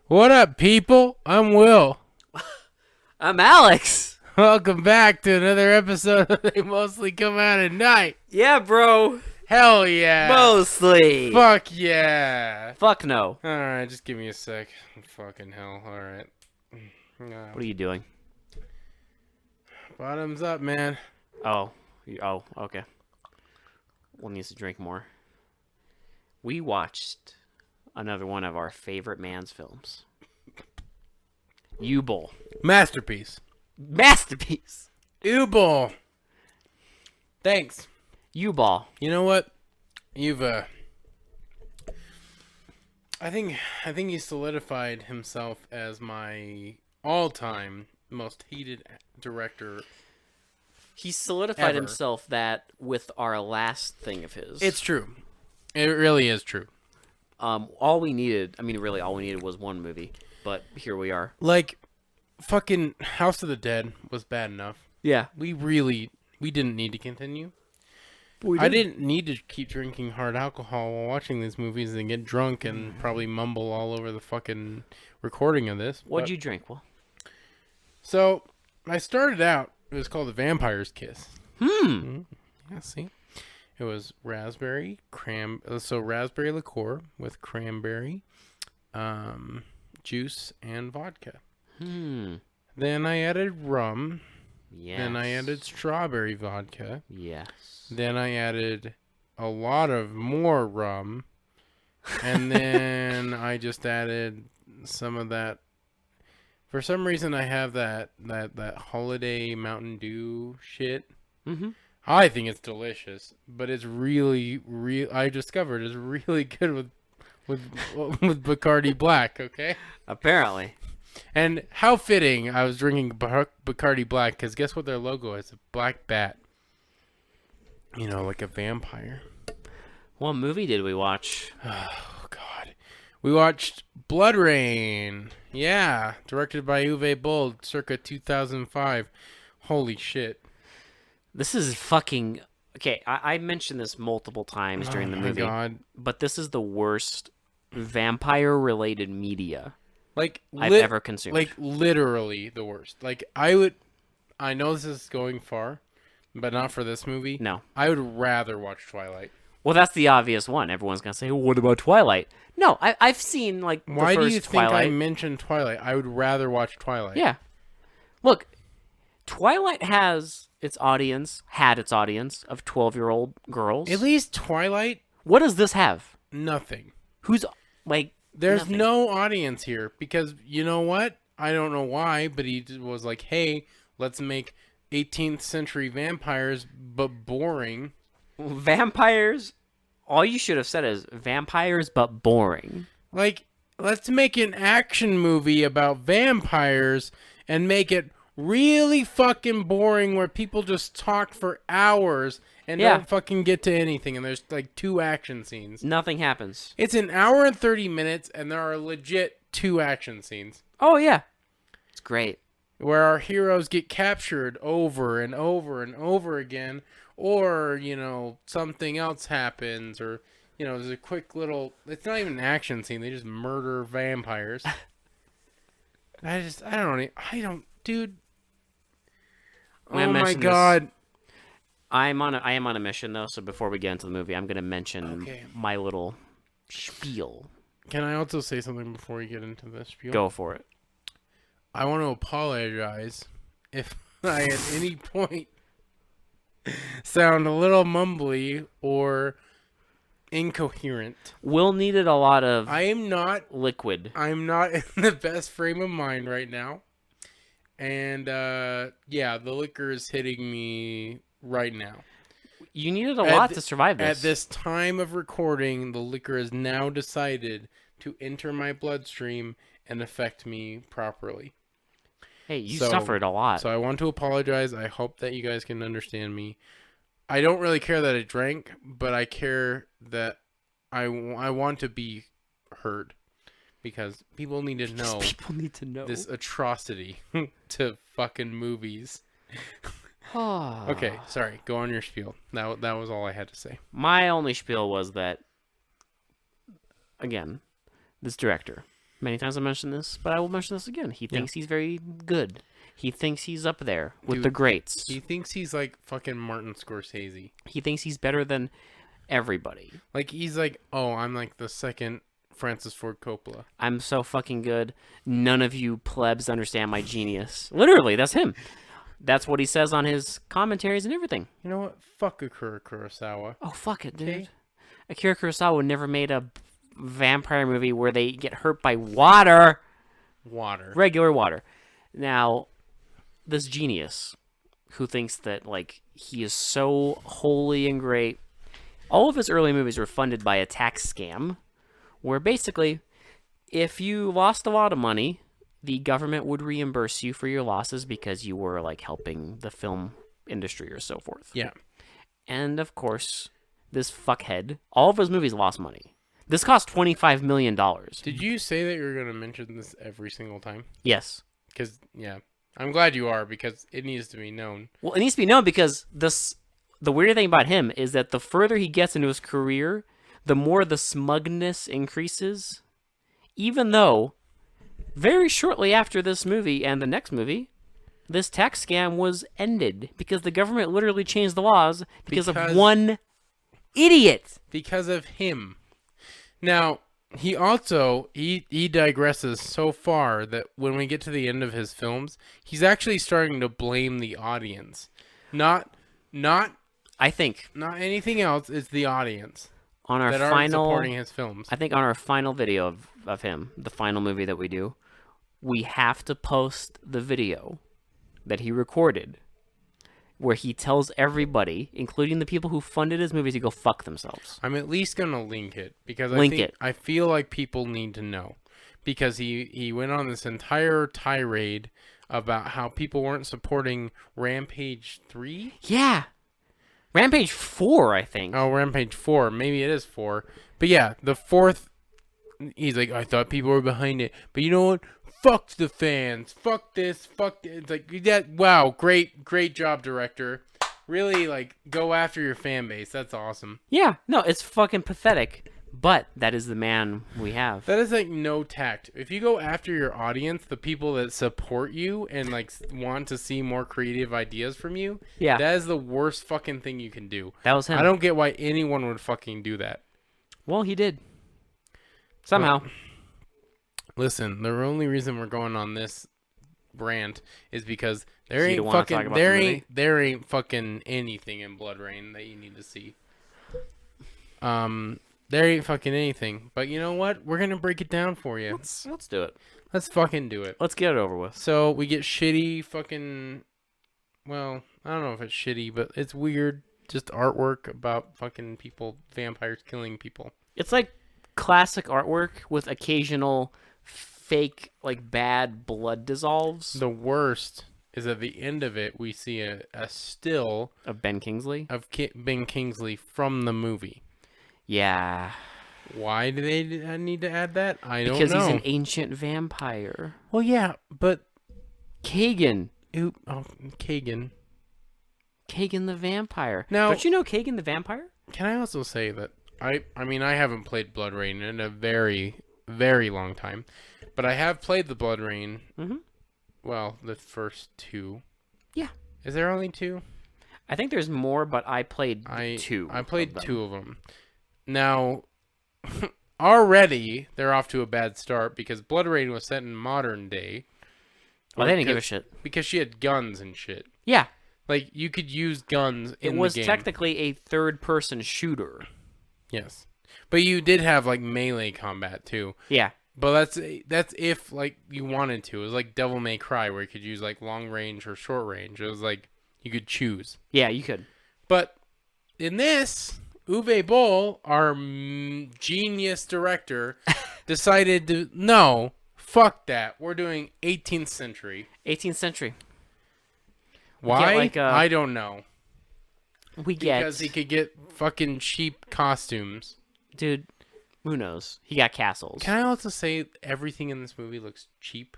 What up, people? I'm Will. I'm Alex. Welcome back to another episode of They Mostly Come Out at Night. Yeah, bro. Hell yeah. Mostly. Fuck yeah. Fuck no. Alright, just give me a sec. Fucking hell. Alright. What are you doing? Bottoms up, man. Oh, okay. One needs to drink more. We watched another one of our favorite man's films. U-Bowl. Masterpiece. Masterpiece. U-Bowl. Thanks. U-Ball. You know what? You've I think he solidified himself as my all-time most hated director. He solidified Ever. himself that with our last thing of his. It's true. It really is true. All we needed was one movie, but here we are. Like, fucking House of the Dead was bad enough. Yeah. We didn't need to continue. I didn't need to keep drinking hard alcohol while watching these movies and get drunk and probably mumble all over the fucking recording of this. What'd you drink? Well, So, I started out, it was called The Vampire's Kiss. Yeah, see? It was raspberry liqueur with cranberry, juice, and vodka. Then I added rum. Yes. Then I added strawberry vodka. Yes. Then I added a lot of more rum. And then I just added some of that. For some reason, I have that holiday Mountain Dew shit. Mm-hmm. I think it's delicious, but it's really, I discovered it's really good with Bacardi Black. Okay. Apparently. And how fitting, I was drinking Bacardi Black, because guess what their logo is? A black bat. You know, like a vampire. What movie did we watch? Oh, God. We watched Bloodrayne. Yeah, directed by Uwe Boll, circa 2005. Holy shit. This is fucking... Okay, I mentioned this multiple times during the movie. Oh, my God. But this is the worst vampire-related media Like I've ever consumed. Like literally the worst. Like I know this is going far, but not for this movie. No. I would rather watch Twilight. Well, that's the obvious one. Everyone's going to say, what about Twilight? No, I've seen, like, the Why do first you think Twilight. I mentioned Twilight? I would rather watch Twilight. Yeah. Look, Twilight had its audience of 12-year-old girls. At least Twilight, What does this have? nothing. Who's, like... There's nothing. no audience here because you know what? I don't know why, but he was like, "Hey, let's make 18th century vampires but boring." Vampires... All you should have said is vampires, but boring. Like, let's make an action movie about vampires and make it really fucking boring where people just talk for hours and don't fucking get to anything. And there's like 2 action scenes. Nothing happens. It's an hour and 30 minutes and there are legit 2 action scenes. Oh, yeah. It's great. Where our heroes get captured over and over and over again. Or, you know, something else happens, or, you know, there's a quick little... It's not even an action scene. They just murder vampires. Dude. Oh, my God. I am on a mission, though, so before we get into the movie, I'm going to mention my little spiel. Can I also say something before we get into this spiel? Go for it. I want to apologize if I at any point sound a little mumbly or incoherent. Will needed a lot of I'm not liquid. I'm not in the best frame of mind right now. And yeah, the liquor is hitting me right now. You needed a lot to survive this. At this time of recording, the liquor has now decided to enter my bloodstream and affect me properly. Hey, you suffered a lot. So I want to apologize. I hope that you guys can understand me. I don't really care that I drank, but I care that I want to be heard. Because people need to know. People need to know this atrocity to fucking movies. Okay, sorry. Go on your spiel. That was all I had to say. My only spiel was that, again, this director, Many times I mentioned this, but I will mention this again. He thinks he's very good. He thinks he's up there with the greats. He thinks he's like fucking Martin Scorsese. He thinks he's better than everybody. Like, he's like, oh, I'm like the second Francis Ford Coppola. I'm so fucking good. None of you plebs understand my genius. Literally, that's him. That's what he says on his commentaries and everything. You know what? Fuck Akira Kurosawa. Oh, fuck it, dude. Okay. Akira Kurosawa never made a vampire movie where they get hurt by water. Water. Regular water. Now, this genius who thinks that, like, he is so holy and great. All of his early movies were funded by a tax scam where basically, if you lost a lot of money, the government would reimburse you for your losses because you were, like, helping the film industry or so forth. Yeah. And, of course, this fuckhead, all of his movies lost money. This cost $25 million. Did you say that you were going to mention this every single time? Yes. Because, yeah. I'm glad you are, because it needs to be known. Well, it needs to be known because the weird thing about him is that the further he gets into his career, the more the smugness increases. Even though, very shortly after this movie and the next movie, this tax scam was ended because the government literally changed the laws because of one idiot. Because of him. Now, he also, he digresses so far that when we get to the end of his films, he's actually starting to blame the audience. Not I think anything else, it's the audience on our that aren't final supporting his films. I think on our final video of him, the final movie that we do, we have to post the video that he recorded where he tells everybody, including the people who funded his movies, to go fuck themselves. I'm at least going to link it because I feel like people need to know, because he went on this entire tirade about how people weren't supporting Rampage 3? Yeah. Rampage 4, I think. Oh, Rampage 4. Maybe it is 4. But yeah, the fourth, he's like, I thought people were behind it. But you know what? Fuck the fans. Fuck this. Fuck this. It's like, that. Wow, great job, director. Really, like, go after your fan base. That's awesome. Yeah, no, it's fucking pathetic. But that is the man we have. That is like no tact. If you go after your audience, the people that support you and like want to see more creative ideas from you, yeah, that is the worst fucking thing you can do. That was him. I don't get why anyone would fucking do that. Well, he did. Somehow. But, listen, the only reason we're going on this rant is because there ain't fucking anything in Bloodrayne that you need to see. There ain't fucking anything. But you know what? We're gonna break it down for you. Let's do it. Let's fucking do it. Let's get it over with. So we get shitty fucking, well, I don't know if it's shitty, but it's weird. Just artwork about fucking people, vampires killing people. It's like classic artwork with occasional fake, like, bad blood dissolves. The worst is at the end of it, we see a still of Ben Kingsley. Of Ben Kingsley from the movie. Yeah. Why do they need to add that? I don't know. Because he's an ancient vampire. Well, yeah, but Kagan. Kagan. Kagan the vampire. Now, don't you know Kagan the vampire? Can I also say that I mean, I haven't played Bloodrayne in a very, very long time, but I have played the Bloodrayne. Mm-hmm. Well, the first two. Yeah. Is there only two? I think there's more, but I played two. I played two of them. Now, already they're off to a bad start because Bloodrayne was set in modern day. Well, they didn't give a shit. Because she had guns and shit. Yeah. Like, you could use guns in the game. It was technically a third-person shooter. Yes. But you did have, like, melee combat, too. Yeah. But that's if, like, you wanted to. It was like Devil May Cry, where you could use, like, long range or short range. It was like, you could choose. Yeah, you could. But in this, Uwe Boll, our genius director, decided to, no, fuck that. We're doing 18th century. 18th century. Why? I don't know. Because he could get fucking cheap costumes. Dude, who knows? He got castles. Can I also say everything in this movie looks cheap?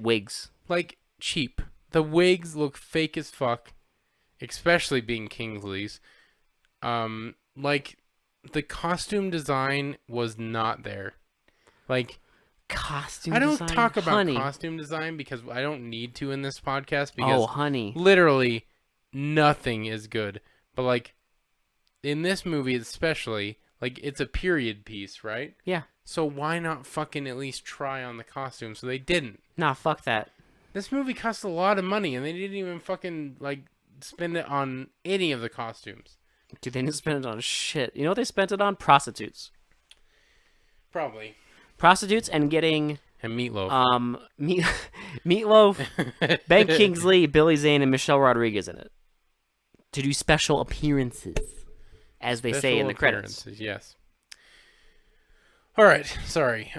Wigs. Like, cheap. The wigs look fake as fuck. Especially being Kingsley's. Like, the costume design was not there. Like, Costume I don't design? talk about Honey. costume design because I don't need to in this podcast Oh, because honey. literally nothing is good. But like in this movie especially, like it's a period piece, right? Yeah. So why not fucking at least try on the costume? So they didn't. Nah, fuck that. This movie cost a lot of money and they didn't even fucking like spend it on any of the costumes. Dude, they didn't spend it on shit. You know what they spent it on? Prostitutes. Probably. Prostitutes and getting And Meatloaf. Meatloaf, Ben Kingsley, Billy Zane, and Michelle Rodriguez in it to do special appearances, as they say in the credits. Yes. All right. Sorry.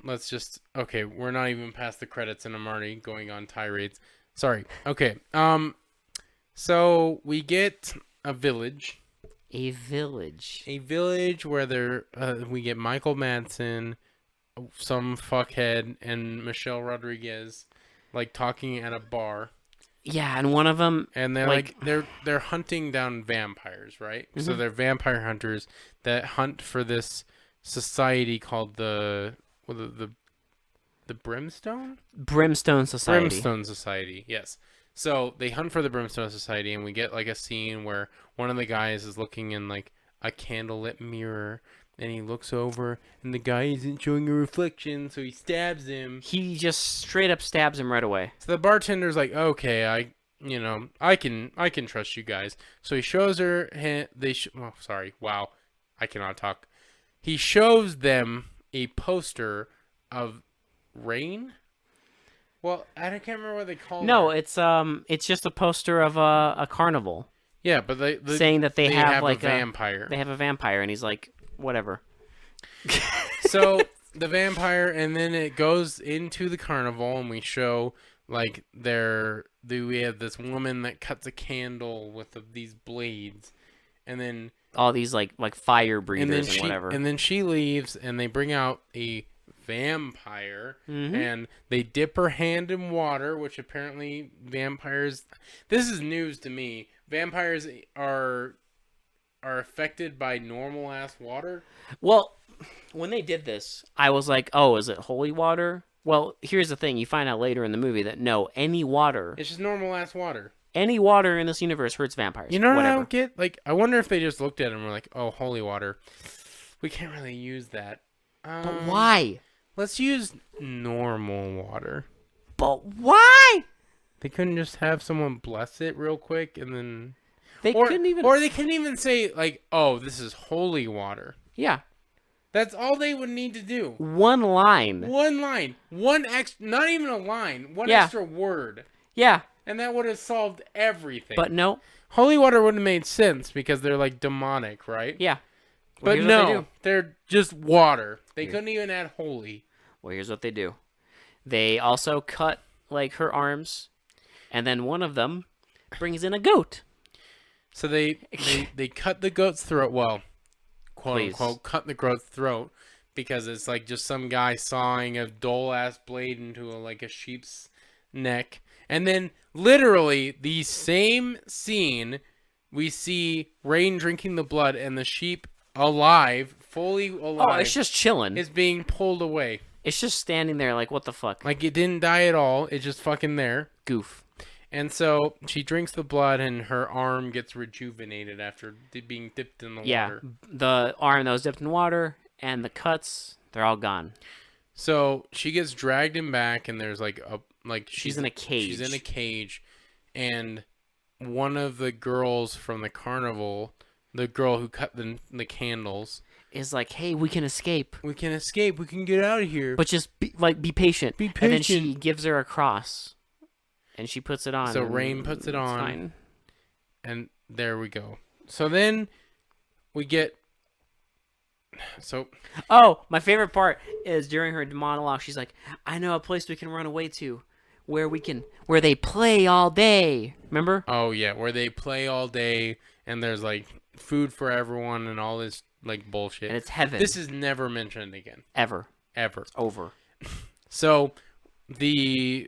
Let's just. Okay, we're not even past the credits, and I'm already going on tirades. Sorry. Okay. So we get a village. A village. A village where we get Michael Madsen, some fuckhead, and Michelle Rodriguez, like talking at a bar. Yeah, and one of them, and they're hunting down vampires, right? Mm-hmm. So they're vampire hunters that hunt for this society called the Brimstone Society. Brimstone Society. Yes. So they hunt for the Brimstone Society, and we get like a scene where one of the guys is looking in like a candlelit mirror. And he looks over, and the guy isn't showing a reflection, so he stabs him. He just straight up stabs him right away. So the bartender's like, "Okay, I can trust you guys." So he shows her. Wow, I cannot talk. He shows them a poster of Rain. Well, I can't remember what they call it. No, it's just a poster of a carnival. Yeah, but saying that they have like a vampire. They have a vampire, and he's like, whatever. So the vampire, and then it goes into the carnival, and we show like we have this woman that cuts a candle with these blades, and then all these like fire breathers and whatever. And then she leaves, and they bring out a vampire, and they dip her hand in water, which apparently vampires. This is news to me. Vampires are affected by normal ass water. Well, when they did this, I was like, "Oh, is it holy water?" Well, here's the thing: you find out later in the movie that no, any water. It's just normal ass water. Any water in this universe hurts vampires. You know what I don't get? Like, I wonder if they just looked at it and were like, "Oh, holy water, we can't really use that." But why? Let's use normal water. But why? They couldn't just have someone bless it real quick and then... Or they couldn't even say, like, "Oh, this is holy water." Yeah. That's all they would need to do. One line. Not even a line. One extra word. Yeah. And that would have solved everything. But no. Holy water would have made sense because they're, like, demonic, right? Yeah. Well, but no, they're just water. They couldn't even add holy. Well, here's what they do. They also cut, like, her arms, and then one of them brings in a goat. So they cut the goat's throat. Well, quote unquote, cut the goat's throat because it's like just some guy sawing a dull ass blade into a sheep's neck, and then literally the same scene, we see Rain drinking the blood and the sheep fully alive. Oh, it's just chilling. Is being pulled away. It's just standing there, like, what the fuck? Like it didn't die at all. It's just fucking there. Goof. And so she drinks the blood, and her arm gets rejuvenated after being dipped in the water. Yeah, the arm that was dipped in water and the cuts, they're all gone. So she gets dragged in back, and there's she's in a cage. She's in a cage, and one of the girls from the carnival, the girl who cut the candles, is like, "Hey, we can escape. We can escape. We can get out of here. But just be patient." Be patient. And then she gives her a cross. And she puts it on. So Rain puts it on. Fine. And there we go. So then we get... Oh, my favorite part is during her monologue, she's like, "I know a place we can run away to where they play all day." Remember? Oh, yeah. Where they play all day and there's like food for everyone and all this like bullshit. And it's heaven. This is never mentioned again. Ever. It's over. So the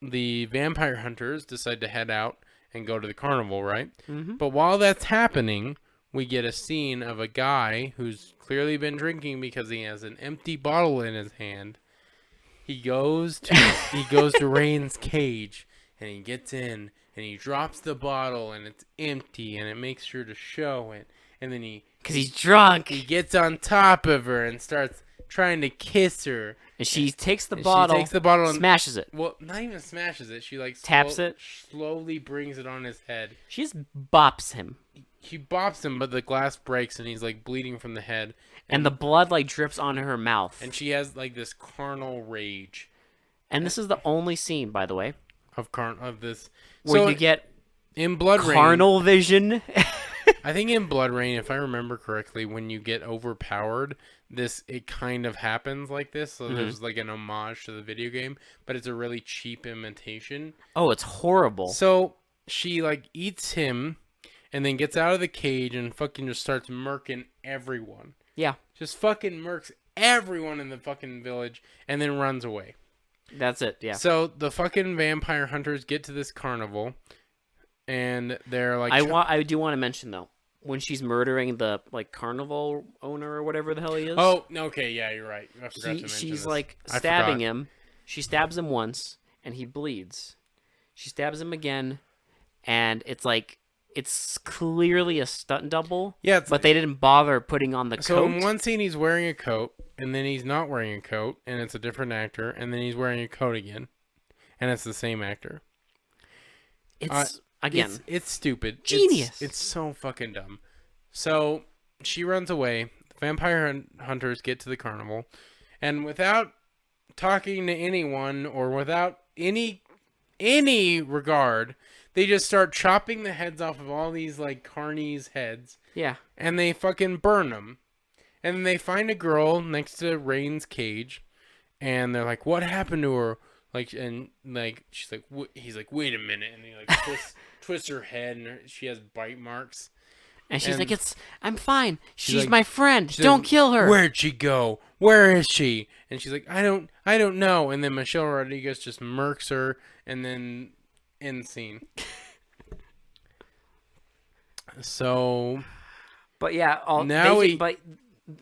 vampire hunters decide to head out and go to the carnival, right? Mm-hmm. But while that's happening, we get a scene of a guy who's clearly been drinking because he has an empty bottle in his hand, he goes to Rain's cage, and he gets in, and he drops the bottle, and it's empty, and it makes sure to show it, and then Because he's drunk. he gets on top of her and starts trying to kiss her. And she takes the And bottle. She takes the bottle and smashes it. Well, not even smashes it. She like Taps it. slowly brings it on his head. She just bops him. He bops him, but the glass breaks and he's like bleeding from the head. And the blood like drips onto her mouth. And she has like this carnal rage. And this is the only scene, by the way, of this where so you get in Bloodrayne. carnal vision. I think in Bloodrayne, if I remember correctly, when you get overpowered, it kind of happens like this. So there's like an homage to the video game, but it's a really cheap imitation. Oh, it's horrible. So she like eats him, and then gets out of the cage and fucking just starts murking everyone. Yeah. Just fucking murks everyone in the fucking village, and then runs away. That's it. Yeah. So the fucking vampire hunters get to this carnival, and they're like, I do want to mention though, when she's murdering the like carnival owner or whatever the hell he is. Oh, okay, yeah, you're right. I forgot to mention she's this. like I stabbing forgot. him. She stabs him once, and he bleeds. She stabs him again, and it's clearly a stunt double. Yeah, but they didn't bother putting on the So coat. in one scene he's wearing a coat, and then he's not wearing a coat, and it's a different actor, and then he's wearing a coat again, and it's the same actor. It's again, it's stupid. Genius. It's so fucking dumb. So she runs away. The vampire hunters get to the carnival, and without talking to anyone or without any regard, they just start chopping the heads off of all these like carnies' heads. yeah. And they fucking burn them. And then they find a girl next to Rain's cage, and they're like, "What happened to her?" Like, and like she's like, he's like, "Wait a minute," and he like twists her head, and she has bite marks. And she's And like, I'm fine. She's like- my friend. she's Don't like, kill her." Where'd she go? Where is she? And she's like, I don't know. And then Michelle Rodriguez just murks her, and then end scene. So But yeah, but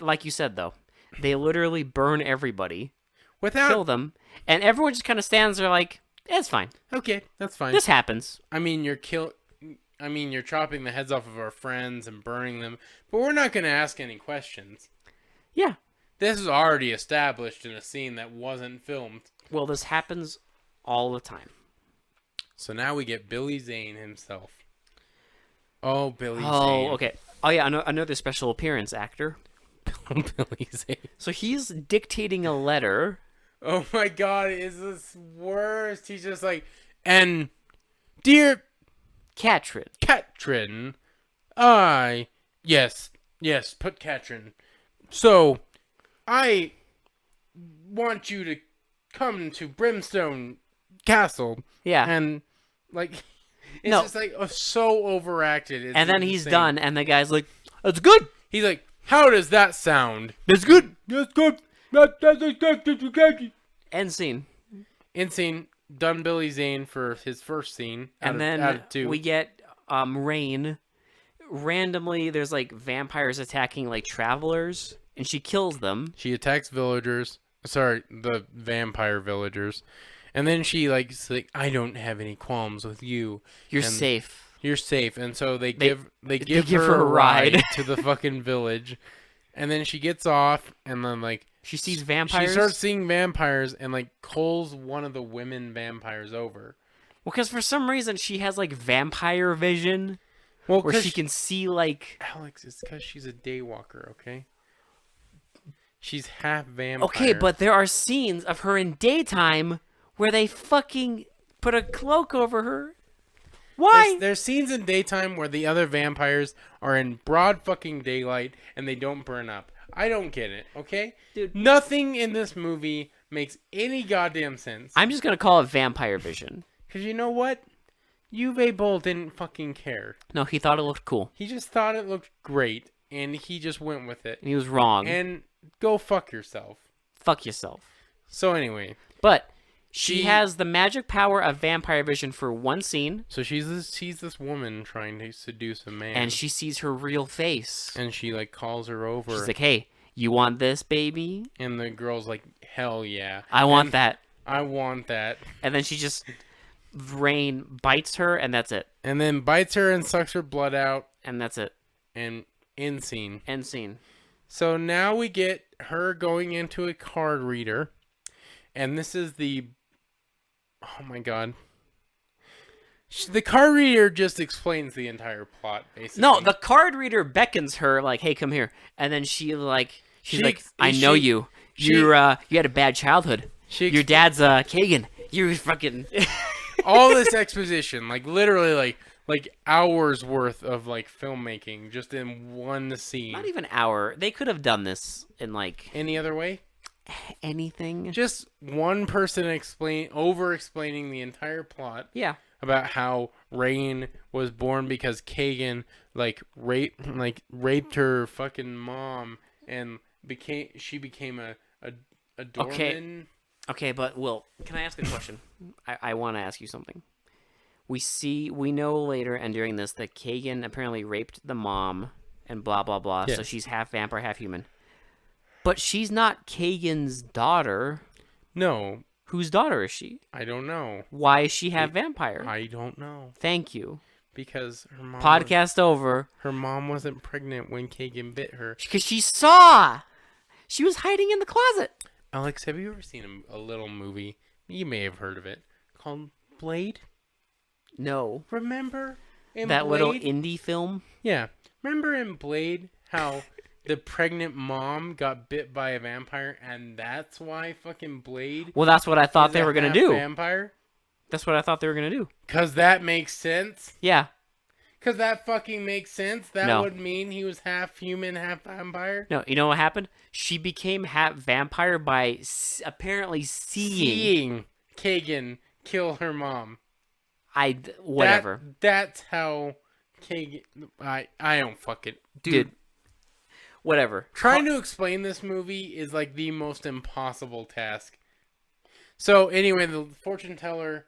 like you said though, they literally burn everybody, without kill them, and everyone just kind of stands there like, it's fine. okay, that's fine. This happens. I mean, you're chopping the heads off of our friends and burning them, but we're not going to ask any questions. Yeah. This is already established in a scene that wasn't filmed. Well, this happens all the time. So now we get Billy Zane himself. Oh, Billy Zane. Oh, okay. Oh yeah, another special appearance actor. Billy Zane. So he's dictating a letter. Oh my God, is this worst? He's just like, and dear Katrin. Katrin, yes, put Katrin. So, I want you to come to Brimstone Castle. Yeah. And, like, it's No. just, like, so overacted. It's And then he's insane. done, and the guy's like, "That's good. He's like, how does that sound? That's good." That's good. That's good. End scene. End scene. Done Billy Zane for his first scene. And out then of two. we get Rain. Randomly, there's like vampires attacking like travelers, and she kills them. She attacks villagers. Sorry, the vampire villagers. And then she like, I don't have any qualms with you. You're And safe. You're safe. And so they give give her her a a ride. ride to the fucking village. And then she gets off, and then like She sees vampires. she starts seeing vampires, and like calls one of the women vampires over. Well, because for some reason she has like vampire vision, Well, where she can see like. Alex, it's because she's a daywalker, okay? She's half vampire. Okay, but there are scenes of her in daytime where they fucking put a cloak over her. Why? There's scenes in daytime where the other vampires are in broad fucking daylight and they don't burn up. I don't get it, okay? Dude. Nothing in this movie makes any goddamn sense. I'm just gonna call it vampire vision. Because you know what? Uwe Boll didn't fucking care. No, he thought it looked cool, He just thought it looked great, and he just went with it. and he was wrong. And go fuck yourself. Fuck yourself. So anyway, But she She- has the magic power of vampire vision for one scene, so she's this woman trying to seduce a man. and she sees her real face. And she like calls her over. She's like, "Hey, you want this, baby?" And the girl's like, hell yeah. I want And that. I want that. And then she just Rain bites her, and that's it. And then bites her and sucks her blood out, And that's it. and end scene. End scene. So now we get her going into a card reader, and this is the, oh my god. The card reader just explains the entire plot, basically. No, the card reader beckons her like, "Hey, come here," and then she's like, "I know you. You had a bad childhood. Your dad's Kagan. You fucking." All this exposition, like literally, like hours worth of like filmmaking, just in one scene. Not even an hour. They could have done this in like Any other way? anything. Just one person over-explaining the entire plot. Yeah. About how Rain was born because Kagan raped her fucking mom and became a doorman. Okay, but Will, can I ask a question? I want to ask you something. We know later and during this that Kagan apparently raped the mom and blah blah blah. Yes. So she's half vampire, half human. But she's not Kagan's daughter. No. Whose daughter is she? I don't know. Why is she half vampire? I don't know. Thank you. Because her mom Podcast over. Her mom wasn't pregnant when Kagan bit her. Because she saw. She was hiding in the closet. Alex, have you ever seen a little movie? You may have heard of it. Called Blade? No. Remember? That Blade? little indie film? Yeah. Remember in Blade how the pregnant mom got bit by a vampire, and that's why fucking Blade. Well, that's what I thought they were gonna do. Vampire. That's what I thought they were gonna do. Cause that makes sense. Yeah. Cause that fucking makes sense. That No. would mean he was half human, half vampire. No, you know what happened? She became half vampire by apparently seeing Kagan kill her mom. Whatever. That's how Kagan. I don't fucking Dude. Whatever. Trying to explain this movie is like the most impossible task. So anyway, the fortune teller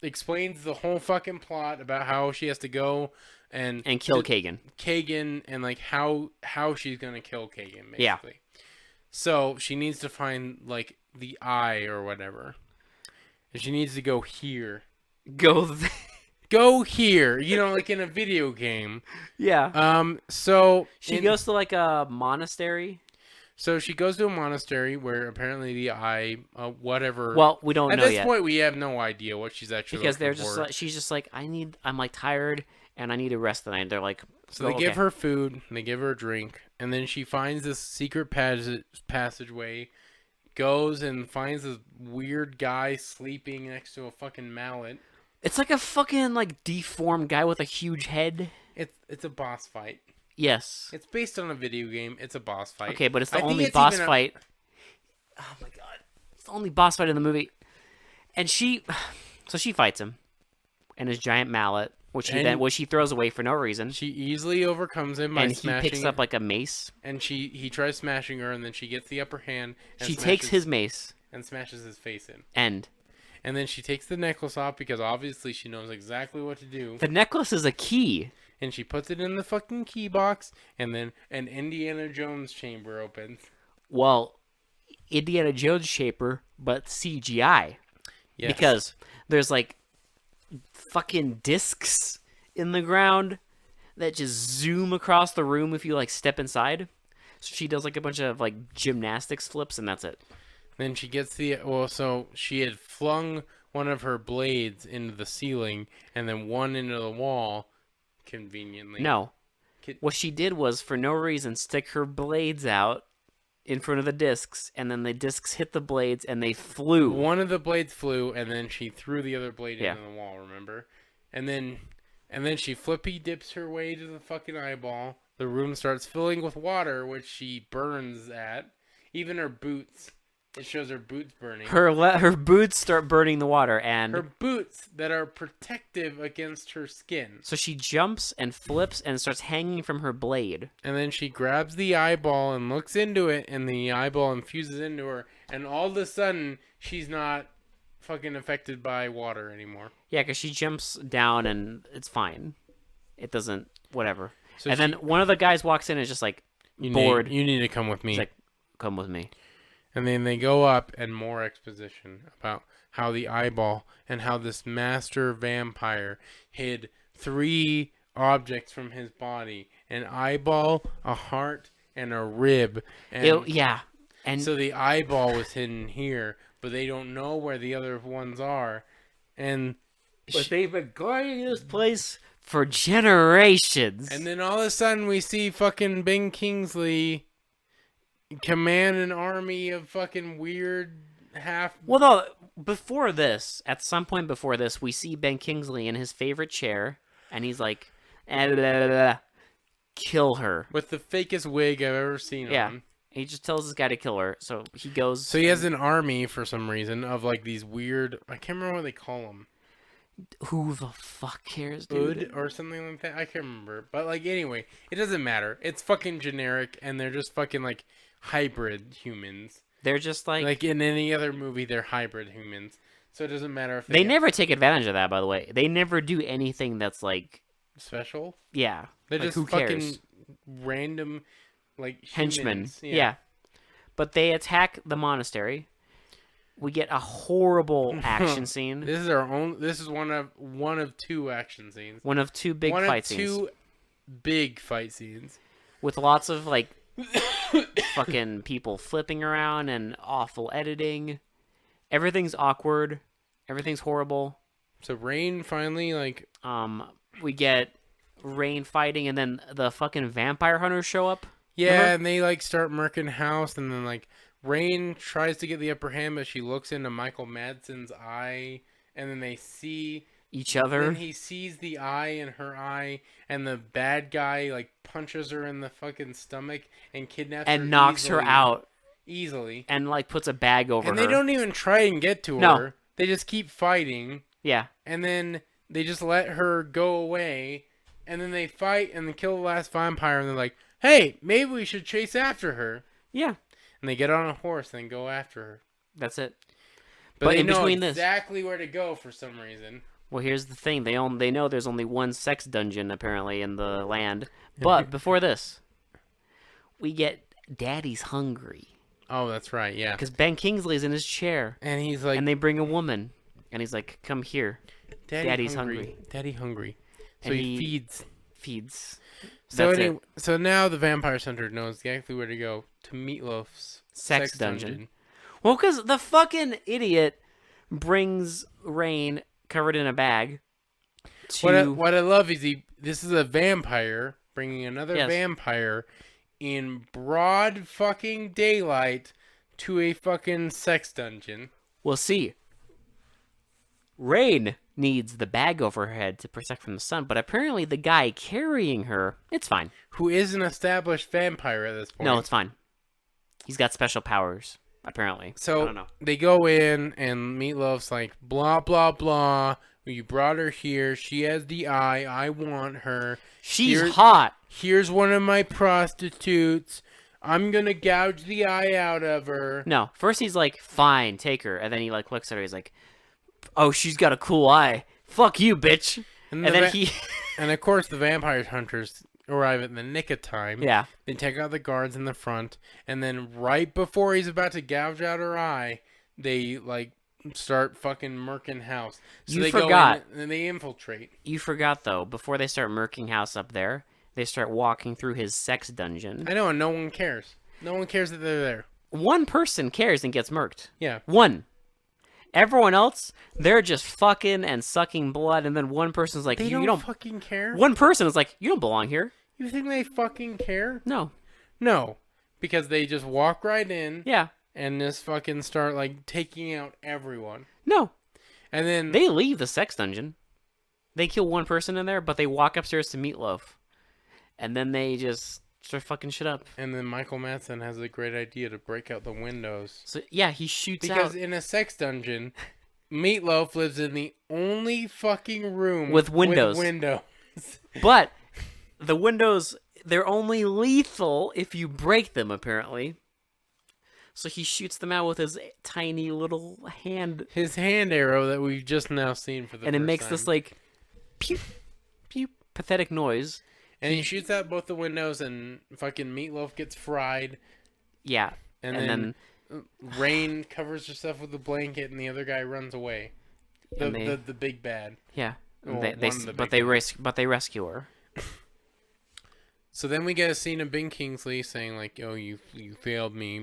explains the whole fucking plot about how she has to go and kill Kagan. Kagan and like how she's gonna kill Kagan, basically. Yeah. So she needs to find like the eye or whatever. And she needs to go here. Go here, like in a video game. Yeah. So she goes to like a monastery. So she goes to a monastery where apparently the eye, whatever. Well, we don't know yet. At this point, we have no idea what she's actually because they're looking just for. like, she's just like, I'm like tired and I need to rest tonight. They're like, so they give her food, and they give her a drink, and then she finds this secret passageway, goes and finds this weird guy sleeping next to a fucking mallet. It's like a fucking like deformed guy with a huge head. It's a boss fight. Yes. It's based on a video game. It's a boss fight. Okay, but it's the only boss fight. Oh my god. It's the only boss fight in the movie. And she fights him and his giant mallet, which she throws away for no reason. She easily overcomes him by smashing. And he picks up like a mace. And he tries smashing her, and then she gets the upper hand. And she takes his mace and smashes his face in. And then she takes the necklace off because obviously she knows exactly what to do. The necklace is a key. And she puts it in the fucking key box, and then an Indiana Jones chamber opens. Well, Indiana Jones chamber, but CGI. Yes. Because there's like fucking discs in the ground that just zoom across the room if you like step inside. So she does like a bunch of like gymnastics flips, and that's it. Then she gets so she had flung one of her blades into the ceiling, and then one into the wall. Conveniently. No. What she did was, for no reason, stick her blades out in front of the discs, and then the discs hit the blades, and they flew. One of the blades flew, and then she threw the other blade into the wall, remember? And then she flippy dips her way to the fucking eyeball. The room starts filling with water, which she burns at. Even her boots. It shows her boots burning. Her boots start burning the water, and her boots that are protective against her skin. So she jumps and flips and starts hanging from her blade. And then she grabs the eyeball and looks into it, and the eyeball infuses into her. And all of a sudden, she's not fucking affected by water anymore. Yeah, because she jumps down and it's fine. It doesn't, whatever. So then one of the guys walks in and is just like, bored. You need to come with me. He's like, come with me. And then they go up and more exposition about how the eyeball and how this master vampire hid 3 objects from his body: an eyeball, a heart, and a rib. And Yeah. And so the eyeball was hidden here, but they don't know where the other ones are. And but they've been guarding this place for generations. and then all of a sudden we see fucking Ben Kingsley command an army of fucking weird half. Well, no, before this, at some point before this, we see Ben Kingsley in his favorite chair, and he's like, kill her. With the fakest wig I've ever seen Yeah. on. He just tells this guy to kill her, so he goes. So he has an army for some reason of like these weird. I can't remember what they call them. Who the fuck cares, dude? Ood or something like that. I can't remember. But like anyway, it doesn't matter. It's fucking generic, and they're just fucking like hybrid humans. They're just like in any other movie, they're hybrid humans. So it doesn't matter if they never take advantage of that. By the way, they never do anything that's like special. Yeah, They're like, just who fucking cares? random, like Henchmen. humans. Yeah. But they attack the monastery. We get a horrible action scene. This is our own. This is one of 2 action scenes. One of 2 big fight scenes. 2 big fight scenes With lots of like fucking people flipping around and awful editing. Everything's awkward. Everything's horrible. So Rain finally like We get Rain fighting, and then the fucking vampire hunters show up. yeah, Remember? and they like start murking house, and then like Rain tries to get the upper hand, but she looks into Michael Madsen's eye, and then they see Each other. Then he sees the eye in her eye, and the bad guy like punches her in the fucking stomach and kidnaps her and knocks her out. easily, And like puts a bag over her. and they don't even try and get to No. her. They just keep fighting, Yeah. and then they just let her go away, and then they fight and they kill the last vampire, and they're like, "Hey, maybe we should chase after her." Yeah. And they get on a horse and go after her. That's it. But But they in know between this- exactly where to go for some reason. Well, here's the thing. They know there's only one sex dungeon apparently in the land. But before this, we get Daddy's hungry. Oh, that's right, yeah. Because Ben Kingsley's in his chair. And he's like, And they bring a woman. And he's like, come here. Daddy's hungry. Daddy hungry. So And he he feeds. Feeds. So That's anyway, it. so now the vampire hunter knows exactly where to go to Meatloaf's Sex dungeon. Well, because the fucking idiot brings Rain covered in a bag to... What I love is this is a vampire bringing another Yes. vampire in broad fucking daylight to a fucking sex dungeon. We'll see. Rain needs the bag over her head to protect from the sun, but apparently the guy carrying her, it's fine. Who is an established vampire at this point. No, it's fine. He's got special powers, apparently. I So don't know. they go in, and Meatloaf's like, blah, blah, blah. You brought her here. She has the eye. I want her. She's Here- hot. Here's one of my prostitutes. I'm going to gouge the eye out of her. No, first he's like, fine, take her. And then he like looks at her, he's like, oh, she's got a cool eye. Fuck you, bitch. And the then va- he... And of course, the vampire hunters arrive in the nick of time. yeah. They take out the guards in the front, and then right before he's about to gouge out her eye, they like start fucking murking house. So You they forgot. go in and they infiltrate. You forgot, though, before they start murking house up there, they start walking through his sex dungeon. I know, and no one cares. No one cares that they're there. One person cares and gets murked. Yeah. One. Everyone else, they're just fucking and sucking blood, and then one person's like, They you don't don't... fucking care. One person is like, you don't belong here. You think they fucking care? No. No. Because they just walk right in Yeah. and just fucking start like taking out everyone. No. And then They leave the sex dungeon. They kill one person in there, but they walk upstairs to Meatloaf. And then they just start fucking shit up. Michael Madsen has a great idea to break out the windows. So, yeah, he shoots Because out in a sex dungeon, Meatloaf lives in the only fucking room With windows. But the windows, they're only lethal if you break them, apparently. So he shoots them out with his tiny little hand. His hand arrow that we've just now seen for the And first it makes time. this, like, pew, pew, pathetic noise. And he shoots out both the windows, and fucking Meatloaf gets fried. Yeah. And then Rain covers herself with a blanket, and the other guy runs away. The big bad. Yeah. Well, They rescue her. So then we get a scene of Ben Kingsley saying like, "Oh, you failed me."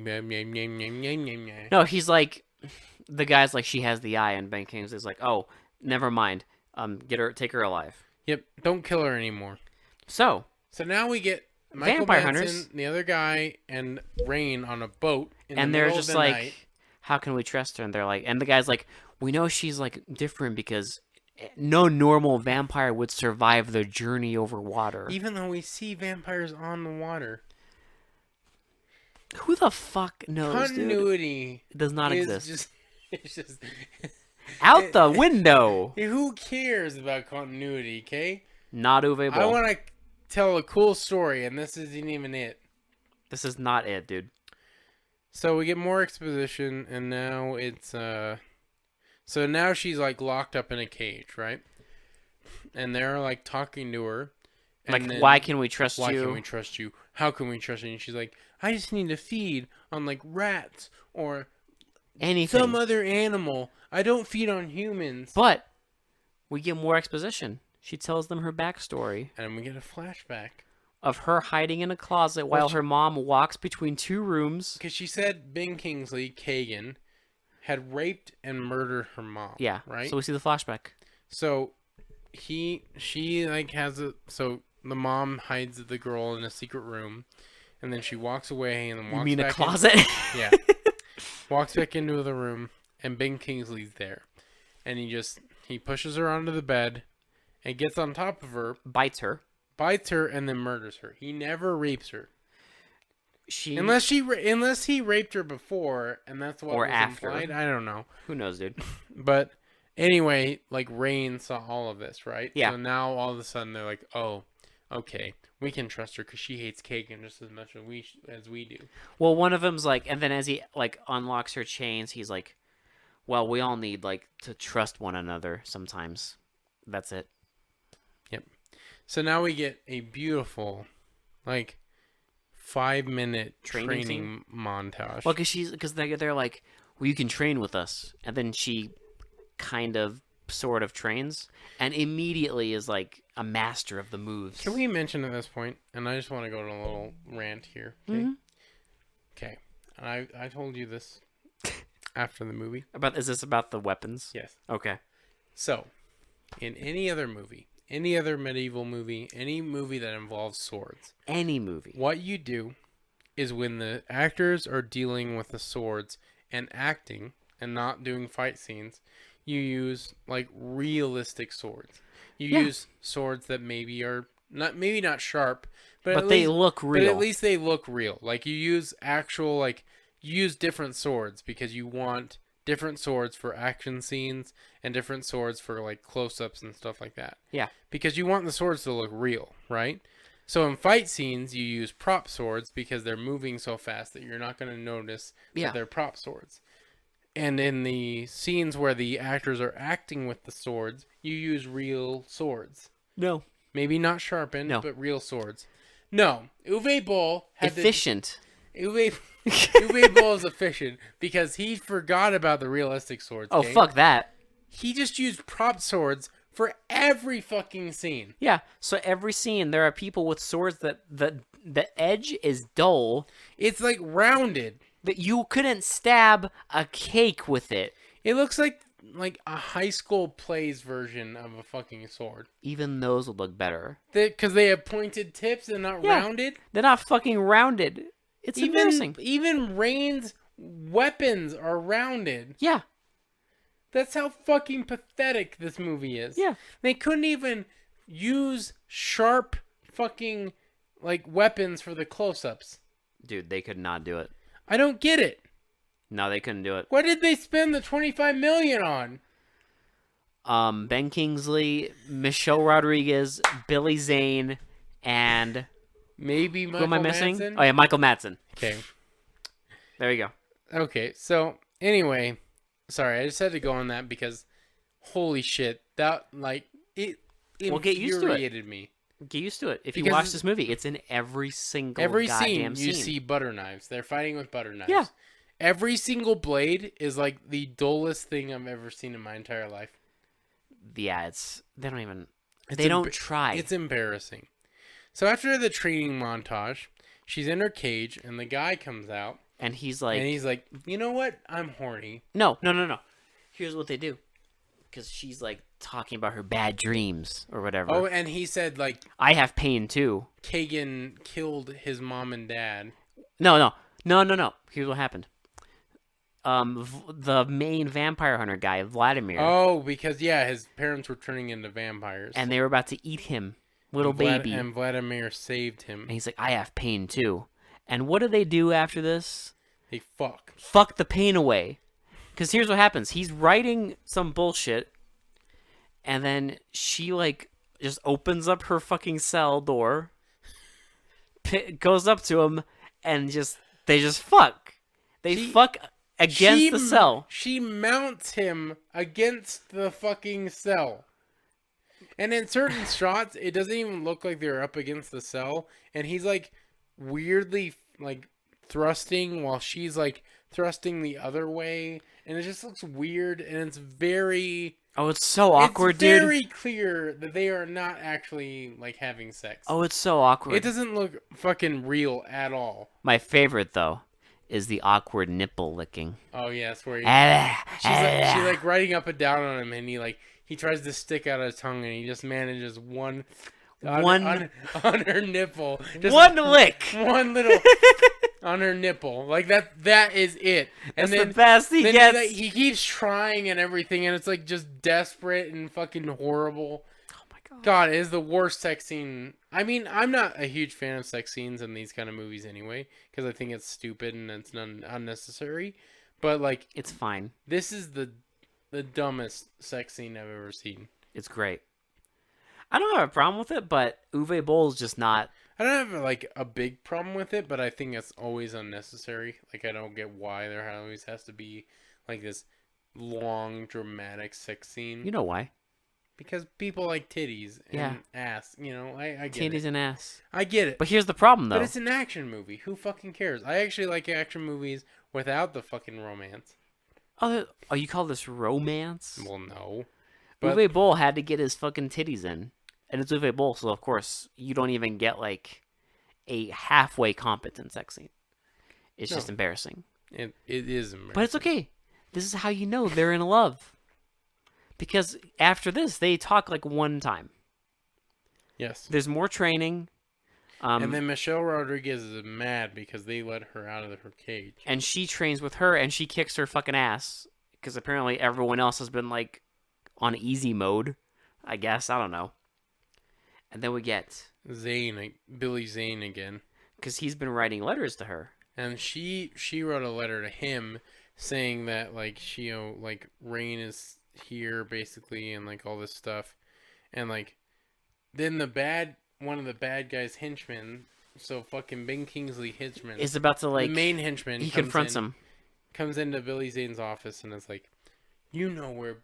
No, he's like, the guy's like, she has the eye, and Ben Kingsley's like, oh, never mind. Take her alive. Yep, don't kill her anymore. So now we get Michael vampire Madsen, hunters, the other guy, and Rain on a boat. And they're just like, how can we trust her? And they're like, and the guy's like, we know she's like different because no normal vampire would survive the journey over water. Even though we see vampires on the water. Who the fuck knows, Continuity dude? It does not exist. It's just out the window. Who cares about continuity, okay? Not Uwe Boll. I want to tell a cool story, and this isn't even it. This is not it, dude. So we get more exposition, and now it's so now she's like locked up in a cage, right? And they're like talking to her. Like, why can we trust you? Why can we trust you? How can we trust you? And she's like, I just need to feed on like rats or anything, some other animal. I don't feed on humans. But we get more exposition. She tells them her backstory. And we get a flashback of her hiding in a closet while her mom walks between two rooms. Because she said Ben Kingsley, Kagan, had raped and murdered her mom. Yeah. Right? So we see the flashback. So she like has so the mom hides the girl in a secret room, and then she walks away and then walks back. You mean a closet? Yeah. Walks back into the room, and Ben Kingsley's there. And he pushes her onto the bed and gets on top of her. Bites her, and then murders her. He never rapes her. Unless he raped her before, and that's what was after. implied. I don't know. Who knows, dude? But anyway, like Rain saw all of this, right? Yeah. So now all of a sudden they're like, oh, okay, we can trust her because she hates Kagan just as much as we do. Well, one of them's like, and then as he like unlocks her chains, he's like, well, we all need like to trust one another sometimes. That's it. Yep. So now we get a beautiful, like, 5-minute training montage. Well, because they're like, well, you can train with us, and then she kind of sort of trains and immediately is like a master of the moves. Can we mention at this point, and I just want to go on a little rant here. Okay. Mm-hmm. Okay. I told you this after the movie. Is this about the weapons? Yes. Okay. So, in any other movie, any other medieval movie, any movie that involves swords, any movie, what you do is when the actors are dealing with the swords and acting and not doing fight scenes, you use like realistic swords. You use swords that maybe are not sharp, but they look real. But at least they look real. Like you use you use different swords because you want different swords for action scenes and different swords for like close-ups and stuff like that. Yeah. Because you want the swords to look real, right? So in fight scenes, you use prop swords because they're moving so fast that you're not going to notice that they're prop swords. And in the scenes where the actors are acting with the swords, you use real swords. No. Maybe not sharpened, but real swords. No. Uwe Boll had efficient. Uwe Boll is efficient because he forgot about the realistic swords. Oh, fuck that. He just used prop swords for every fucking scene. Yeah, so every scene there are people with swords that the edge is dull. It's like rounded. That you couldn't stab a cake with it. It looks like a high school plays version of a fucking sword. Even those would look better. Because they have pointed tips and not rounded? They're not fucking rounded. It's embarrassing. Even Rain's weapons are rounded. Yeah. That's how fucking pathetic this movie is. Yeah. They couldn't even use sharp fucking weapons for the close-ups. Dude, they could not do it. I don't get it. No, they couldn't do it. What did they spend the $25 million on? Ben Kingsley, Michelle Rodriguez, Billy Zane, and maybe Michael who am I missing? Madsen? Oh yeah, Michael Madsen. Okay. There you go. Okay, so anyway, sorry, I just had to go on that because holy shit, that it infuriated me. Get used to it. If you watch this movie, it's in every single goddamn scene. You see butter knives. They're fighting with butter knives. Yeah. Every single blade is like the dullest thing I've ever seen in my entire life. Yeah, they don't even It's they don't try. It's embarrassing. So after the training montage, she's in her cage, and the guy comes out, And he's like, you know what? I'm horny. no. Here's what they do. Because she's like talking about her bad dreams or whatever. Oh, and he said like I have pain too. Kagan killed his mom and dad. No. Here's what happened. The main vampire hunter guy, Vladimir, Oh, because his parents were turning into vampires, and they were about to eat him, little baby. and Vladimir saved him. And he's like, I have pain too. And what do they do after this? They fuck. Fuck the pain away. Because here's what happens. He's writing some bullshit, and then she, like, just opens up her fucking cell door, goes up to him, and they just fuck. They fuck against the cell. She mounts him against the fucking cell. And in certain shots, it doesn't even look like they're up against the cell. And he's, like, weirdly, like, thrusting while she's, like, thrusting the other way. And it just looks weird. And it's very... Oh, it's so awkward, dude. It's very clear that they are not actually, like, having sex. Oh, it's so awkward. It doesn't look fucking real at all. My favorite, though, is the awkward nipple licking. Oh, yes, where she's like riding up and down on him, and he tries to stick out his tongue, and he just manages one on her nipple. Just one lick. One little on her nipple. Like that is it. And That's then, the best he gets. He keeps trying and everything, and it's like just desperate and fucking horrible. Oh my god. God, it is the worst sex scene. I mean, I'm not a huge fan of sex scenes in these kind of movies anyway, because I think it's stupid and it's unnecessary. But like, it's fine. This is the dumbest sex scene I've ever seen. It's great. I don't have a problem with it, but Uwe Boll's just not. I don't have like a big problem with it, but I think it's always unnecessary. Like, I don't get why there always has to be like this long dramatic sex scene. You know why? Because people like titties and ass. You know, I get titties it. and ass. I get it. But here's the problem, though. But it's an action movie. Who fucking cares? I actually like action movies without the fucking romance. Oh, you call this romance? Well, no. But Uwe Boll had to get his fucking titties in. And it's Uwe Boll, so of course, you don't even get, like, a halfway competent sex scene. It's just embarrassing. It is embarrassing. But it's okay. This is how you know they're in love. Because after this, they talk, like, one time. Yes. There's more training. And then Michelle Rodriguez is mad because they let her out of her cage. And she trains with her, and she kicks her fucking ass. Because apparently everyone else has been, like, on easy mode. I guess. I don't know. And then we get... Billy Zane again. Because he's been writing letters to her. And she wrote a letter to him saying that, like, like, Rain is here, basically, and, like, all this stuff. And, like, then one of the bad guys' henchmen, so fucking Ben Kingsley henchman, is about to, like... the main henchman. He confronts him. Comes into Billy Zane's office and is like, you know where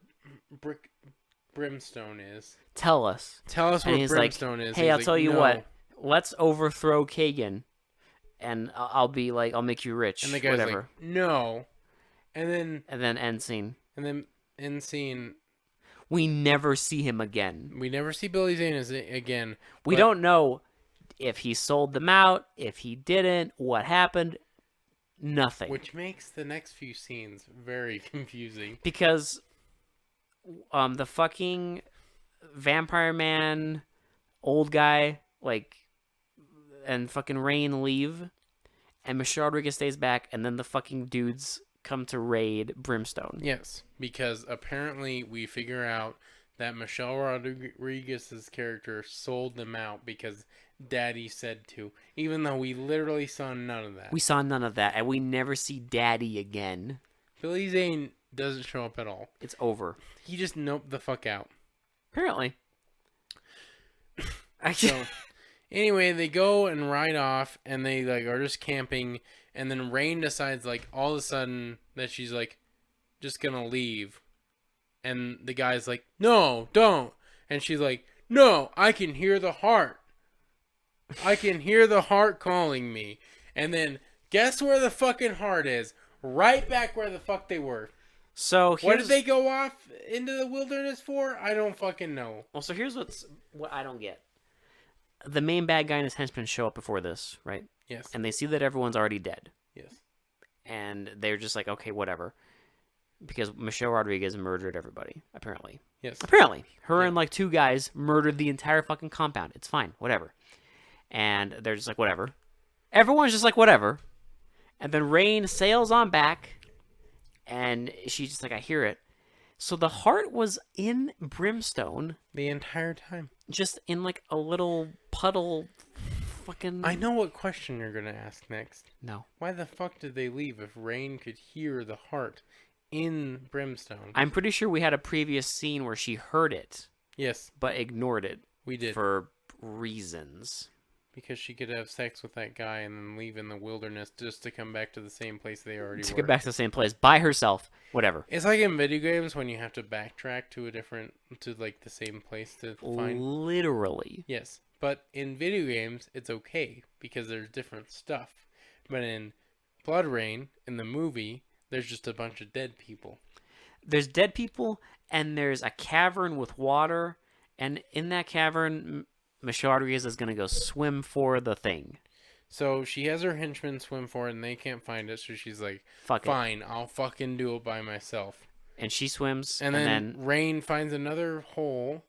Brimstone is. Tell us. Tell us and where Brimstone is. Hey, I'll tell you what. Let's overthrow Kagan, and I'll make you rich. And the guy's whatever. like, no. And then end scene. And then end scene. We never see him again. We never see Billy Zane again. We don't know if he sold them out, if he didn't, what happened. Nothing. Which makes the next few scenes very confusing. Because the fucking vampire man, old guy, like, and fucking Rain leave, and Michelle Rodriguez stays back, and then the fucking dudes come to raid Brimstone. Yes, because apparently we figure out that Michelle Rodriguez's character sold them out because Daddy said to, even though we literally saw none of that. We saw none of that, and we never see Daddy again. Billy Zane doesn't show up at all. It's over. He just noped the fuck out. Apparently. So, anyway, they go and ride off, and they like are just camping, and then Rain decides like all of a sudden that she's like just gonna leave, and the guy's like, no, don't, and she's like, no, I can hear the heart. I can hear the heart calling me. And then guess where the fucking heart is? right back where the fuck they were. So What did they go off into the wilderness for? I don't fucking know. Well, so here's what I don't get. The main bad guy and his henchmen show up before this, right? Yes. And they see that everyone's already dead. Yes. And they're just like, okay, whatever. Because Michelle Rodriguez murdered everybody, apparently. Yes. Apparently. Her and like 2 guys murdered the entire fucking compound. It's fine, whatever. And they're just like, whatever. Everyone's just like, whatever. And then Rain sails on back. And she's just like, I hear it. So the heart was in Brimstone. The entire time. Just in like a little puddle fucking... I know what question you're going to ask next. No. Why the fuck did they leave if Rain could hear the heart in Brimstone? I'm pretty sure we had a previous scene where she heard it. Yes. But ignored it. We did. For reasons. Because she could have sex with that guy and then leave in the wilderness just to come back to the same place they already were. To get back to the same place by herself. Whatever. It's like in video games when you have to backtrack to like the same place to find. Literally. Yes. But in video games, it's okay because there's different stuff. But in Bloodrayne, in the movie, there's just a bunch of dead people. There's dead people and there's a cavern with water. And in that cavern, Michelle Rodriguez is going to go swim for the thing. So she has her henchmen swim for it and they can't find it. So she's like, fine, I'll fucking do it by myself. And she swims. And then Rain finds another hole.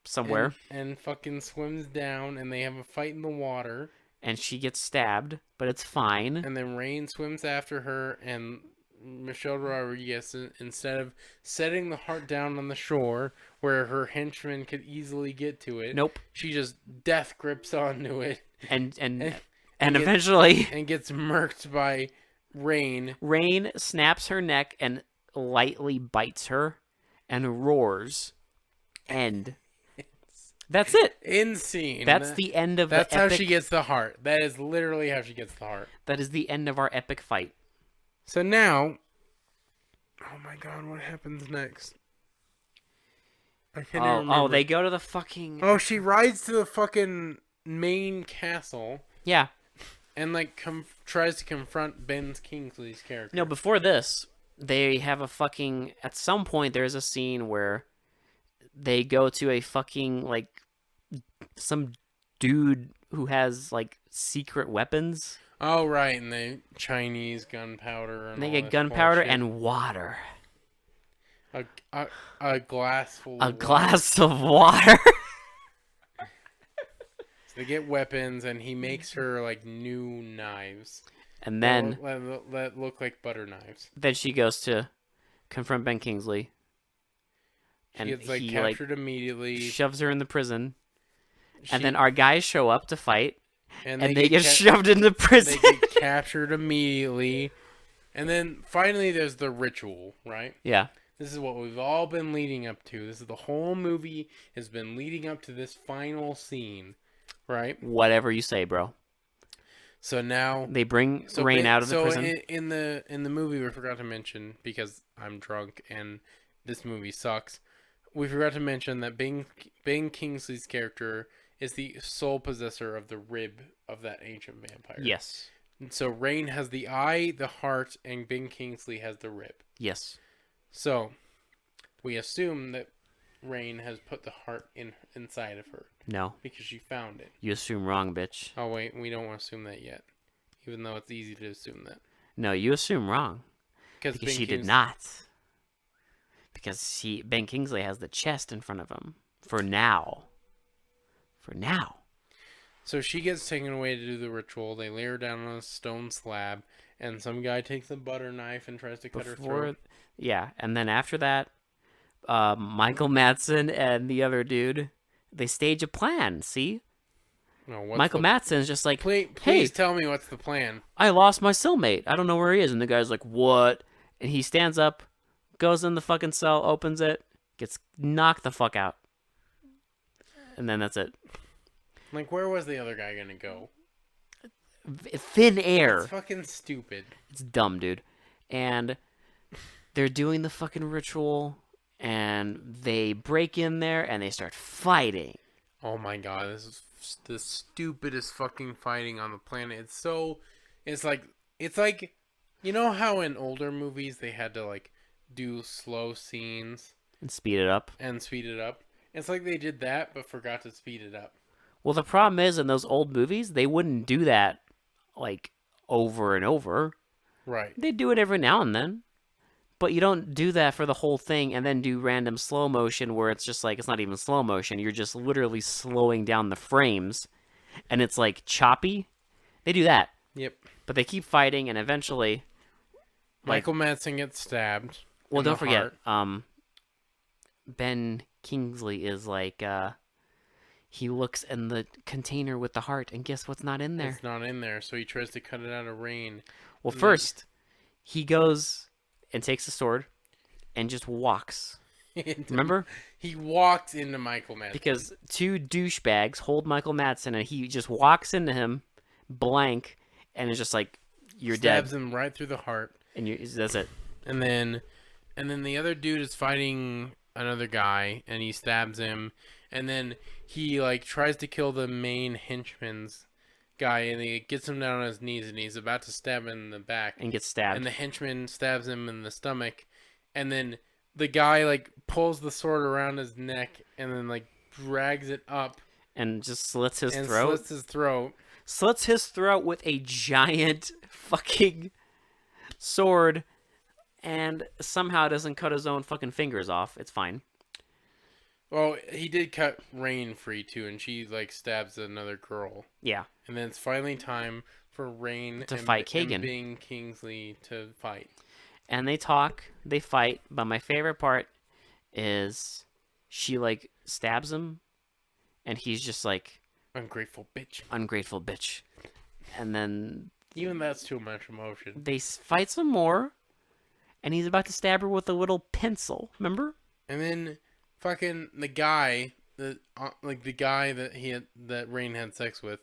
Somewhere. And fucking swims down and they have a fight in the water. And she gets stabbed, but it's fine. And then Rain swims after her and Michelle Rodriguez, instead of setting the heart down on the shore where her henchmen could easily get to it, nope, she just death grips onto it and eventually gets murked by Rain. Rain snaps her neck and lightly bites her and roars, and that's it. Insane. That's the end of that's the how epic... she gets the heart. That is literally how she gets the heart. That is the end of our epic fight. So now, oh my god, what happens next? I can't even remember. Oh, they go to the fucking... Oh, she rides to the fucking main castle. Yeah. And, like, tries to confront Ben Kingsley's character. No, before this, they have a fucking... At some point, there's a scene where they go to a fucking, like, some dude who has, like, secret weapons. Oh, right, and they Chinese gunpowder. And they get gunpowder and water. A glass full of water. Glass of water. So they get weapons, and he makes her, like, new knives. And then... That look like butter knives. Then she goes to confront Ben Kingsley. She gets, like, captured immediately. Shoves her in the prison. And then our guys show up to fight. And they get shoved into prison. They get captured immediately. And then finally there's the ritual, right? Yeah. This is what we've all been leading up to. This is the whole movie has been leading up to this final scene, right? Whatever you say, bro. So now they bring Rain out of the prison. In the movie we forgot to mention, because I'm drunk and this movie sucks, we forgot to mention that Ben Kingsley's character is the sole possessor of the rib of that ancient vampire. Yes. And so Rain has the eye, the heart, and Ben Kingsley has the rib. Yes. So we assume that Rain has put the heart inside of her. No. Because she found it. You assume wrong, bitch. Oh, wait. We don't want to assume that yet. Even though it's easy to assume that. No, you assume wrong. Because she did not. Because Ben Kingsley has the chest in front of him. For now. So she gets taken away to do the ritual. They lay her down on a stone slab. And some guy takes a butter knife and tries to cut her throat. Yeah. And then after that, Michael Madsen and the other dude, they stage a plan, see? No, Michael Madsen's just like, please tell me what's the plan. I lost my cellmate. I don't know where he is. And the guy's like, what? And he stands up, goes in the fucking cell, opens it, gets knocked the fuck out. And then that's it. Like, where was the other guy gonna go? Thin air. It's fucking stupid. It's dumb, dude. And they're doing the fucking ritual, and they break in there, and they start fighting. Oh my god, this is the stupidest fucking fighting on the planet. It's like You know how in older movies they had to like do slow scenes and speed it up. and speed it up? It's like they did that but forgot to speed it up. Well, the problem is in those old movies, they wouldn't do that like over and over. Right. They do it every now and then. But you don't do that for the whole thing and then do random slow motion where it's just like it's not even slow motion. You're just literally slowing down the frames and it's like choppy. They do that. Yep. But they keep fighting and eventually Michael Madsen gets stabbed. well in don't the forget heart. Ben Kingsley is like he looks in the container with the heart and guess what's not in there? It's not in there, so he tries to cut it out of Rain. Well, first he goes and takes the sword and just walks. Remember? He walked into Michael Madsen. Because two douchebags hold Michael Madsen and he just walks into him blank and is just like, you're Stabs dead. him right through the heart. And that's it. And then the other dude is fighting another guy and he stabs him. And then he like tries to kill the main henchman's guy and he gets him down on his knees and he's about to stab him in the back. And gets stabbed. And the henchman stabs him in the stomach. And then the guy like pulls the sword around his neck and then like drags it up and just slits his and throat. slits his throat. Slits his throat with a giant fucking sword and somehow doesn't cut his own fucking fingers off. It's fine. Well, he did cut Rain free too, and she like stabs another girl. Yeah. And then it's finally time for Rain to fight Kagan. and Bing Kingsley to fight. And they talk, they fight, but my favorite part is she like stabs him and he's just like Ungrateful bitch. Ungrateful bitch. And then even that's too much emotion. They fight some more and he's about to stab her with a little pencil, remember? And then fucking the guy that the guy that Rain had sex with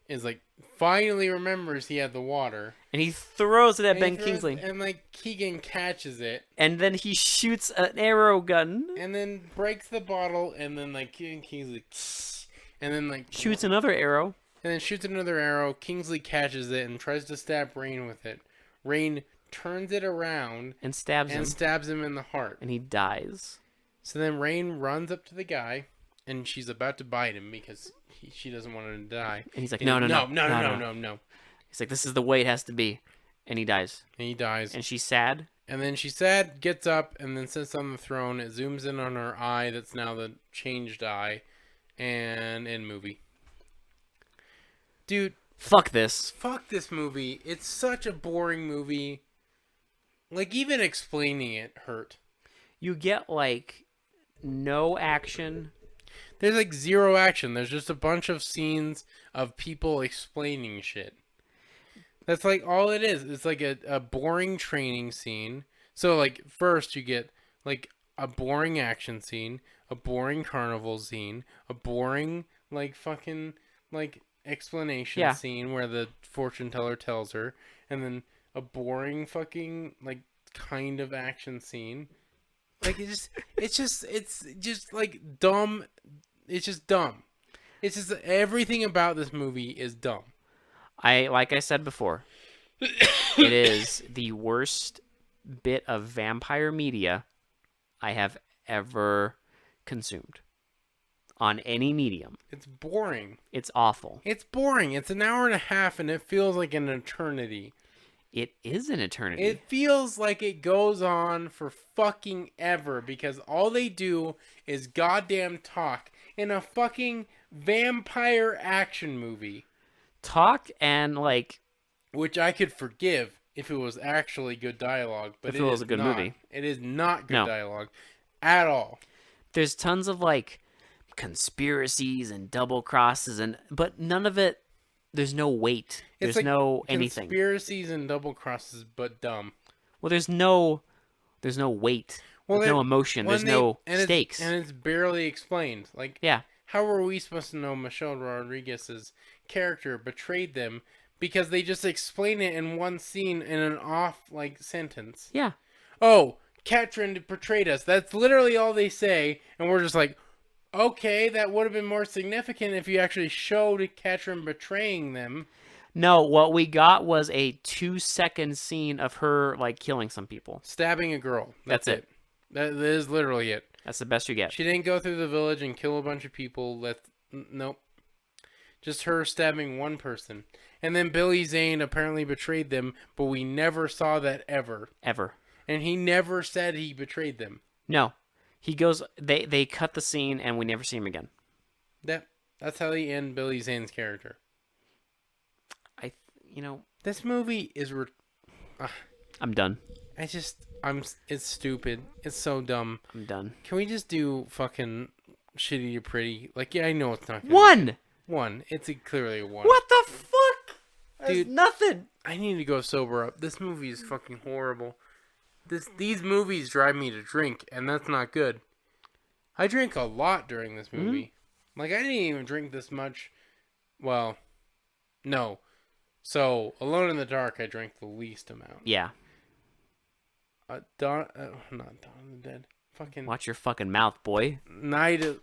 is like finally remembers he had the water and he throws it at Ben Kingsley and like Keegan catches it and then he shoots an arrow gun and then breaks the bottle and then like Keegan Kingsley and then like shoots another arrow and then shoots another arrow. Kingsley catches it and tries to stab Rain with it. Rain turns it around and stabs him in the heart and he dies. So then Rain runs up to the guy and she's about to bite him because she doesn't want him to die. And he's like, no. no. He's like, this is the way it has to be. And he dies. And he dies. And she's sad. And then she's sad, gets up, and then sits on the throne. It zooms in on her eye that's now the changed eye. And end movie. Dude. Fuck this. Fuck this movie. It's such a boring movie. Like, even explaining it hurt. You get, like, no action. There's like zero action. There's just a bunch of scenes of people explaining shit. That's like all it is. It's like a boring training scene. So like first you get like a boring action scene, a boring carnival scene, a boring like fucking like explanation scene where the fortune teller tells her, and then a boring fucking like kind of action scene. Like it's just like dumb. It's just dumb. It's just everything about this movie is dumb. Like I said before, it is the worst bit of vampire media I have ever consumed on any medium. It's boring. It's awful. It's boring. It's an hour and a half and it feels like an eternity. It is an eternity. It feels like it goes on for fucking ever because all they do is goddamn talk in a fucking vampire action movie. Talk and like... Which I could forgive if it was actually good dialogue. But if it was a good movie. It is not good dialogue at all. There's tons of like conspiracies and double crosses, but none of it... There's no weight. There's like no anything. Conspiracies and double crosses, but dumb. Well, there's no weight. Well, there's no emotion. There's no stakes. And it's barely explained. Like, yeah. How are we supposed to know Michelle Rodriguez's character betrayed them? Because they just explain it in one scene in an off, like, sentence. Yeah. Oh, Katrin betrayed us. That's literally all they say. And we're just like, okay, that would have been more significant if you actually showed Katrin betraying them. No, what we got was a 2-second scene of her like killing some people. Stabbing a girl. That's it. That is literally it. That's the best you get. She didn't go through the village and kill a bunch of people. Nope. Just her stabbing one person. And then Billy Zane apparently betrayed them, but we never saw that ever. Ever. And he never said he betrayed them. No. He goes, they cut the scene and we never see him again. That's how they end Billy Zane's character. This movie is... I'm done. It's stupid. It's so dumb. I'm done. Can we just do fucking Shitty to Pretty? Like, yeah, I know it's not gonna One! One. It's clearly a one. What the fuck? That's Dude, nothing. I need to go sober up. This movie is fucking horrible. These movies drive me to drink, and that's not good. I drank a lot during this movie. Mm-hmm. Like, I didn't even drink this much. Well, no. So, Alone in the Dark, I drank the least amount. Yeah. Not Dawn of the Dead. Fucking... Watch your fucking mouth, boy. Night of...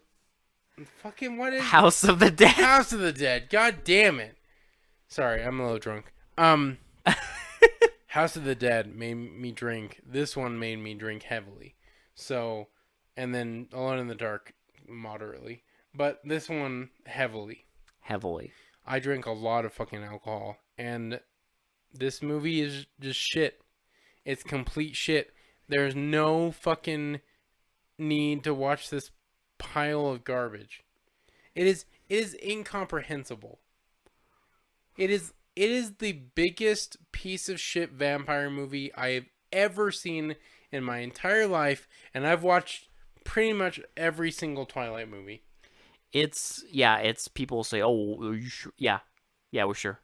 Fucking what is... House of the Dead. House of the Dead. God damn it. Sorry, I'm a little drunk. House of the Dead made me drink. This one made me drink heavily. So, and then Alone in the Dark moderately. But this one heavily. Heavily. I drink a lot of fucking alcohol. And this movie is just shit. It's complete shit. There's no fucking need to watch this pile of garbage. It is incomprehensible. It is the biggest piece of shit vampire movie I have ever seen in my entire life, and I've watched pretty much every single Twilight movie. It's people say, "Oh, are you sure?" Yeah, we're sure.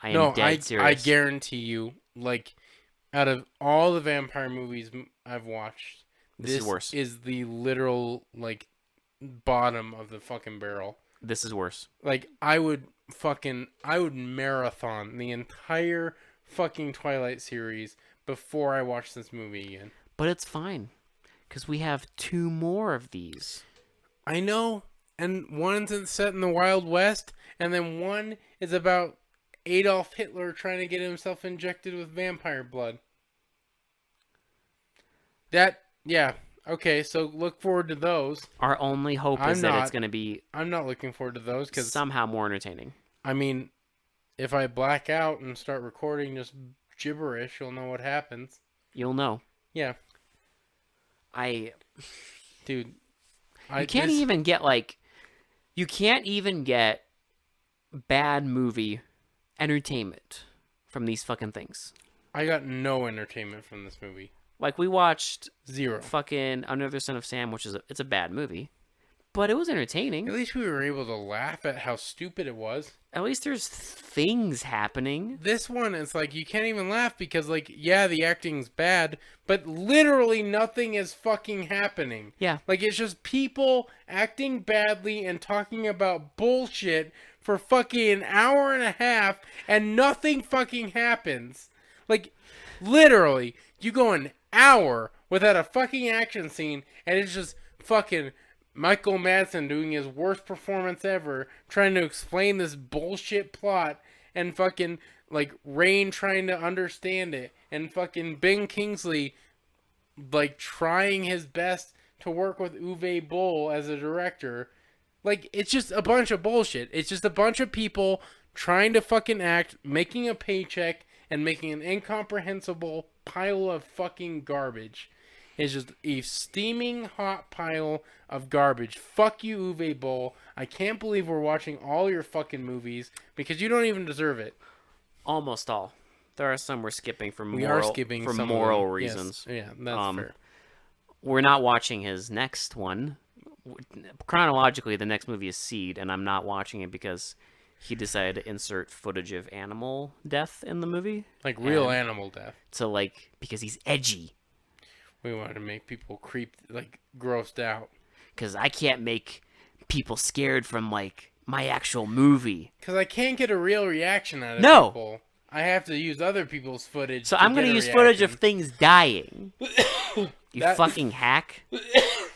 I am dead serious. I guarantee you, like, out of all the vampire movies I've watched, this is worse. Is the literal, like, bottom of the fucking barrel. This is worse. Like, I would marathon the entire fucking Twilight series before I watch this movie again. But it's fine, because we have 2 more of these. I know, and one's set in the Wild West, and then one is about Adolf Hitler trying to get himself injected with vampire blood. Okay, so look forward to those. Our only hope is that it's going to be... I'm not looking forward to those because somehow more entertaining. I mean, if I black out and start recording just gibberish, you'll know what happens. You'll know. Yeah. You can't even get bad movie entertainment from these fucking things. I got no entertainment from this movie. Like, we watched... Zero. Fucking Under the Son of Sam, which is it's a bad movie. But it was entertaining. At least we were able to laugh at how stupid it was. At least there's things happening. This one, it's like, you can't even laugh because, like, yeah, the acting's bad, but literally nothing is fucking happening. Yeah. Like, it's just people acting badly and talking about bullshit for fucking an hour and a half, and nothing fucking happens. Like, literally, you go an hour without a fucking action scene, and it's just fucking Michael Madsen doing his worst performance ever, trying to explain this bullshit plot, and fucking, like, Rain trying to understand it, and fucking Ben Kingsley, like, trying his best to work with Uwe Boll as a director. Like, it's just a bunch of bullshit. It's just a bunch of people trying to fucking act, making a paycheck, and making an incomprehensible pile of fucking garbage. It's just a steaming hot pile of garbage. Fuck you, Uwe Boll. I can't believe we're watching all your fucking movies because you don't even deserve it. Almost all. There are some we're skipping for some moral reasons. Yes. Yeah, that's fair. We're not watching his next one. Chronologically, the next movie is Seed, and I'm not watching it because he decided to insert footage of animal death in the movie. Like real animal death. So, like, because he's edgy. We wanted to make people grossed out. Because I can't make people scared from, like, my actual movie. Because I can't get a real reaction out of people. I have to use other people's footage. So I'm going to use footage of things dying. You fucking hack.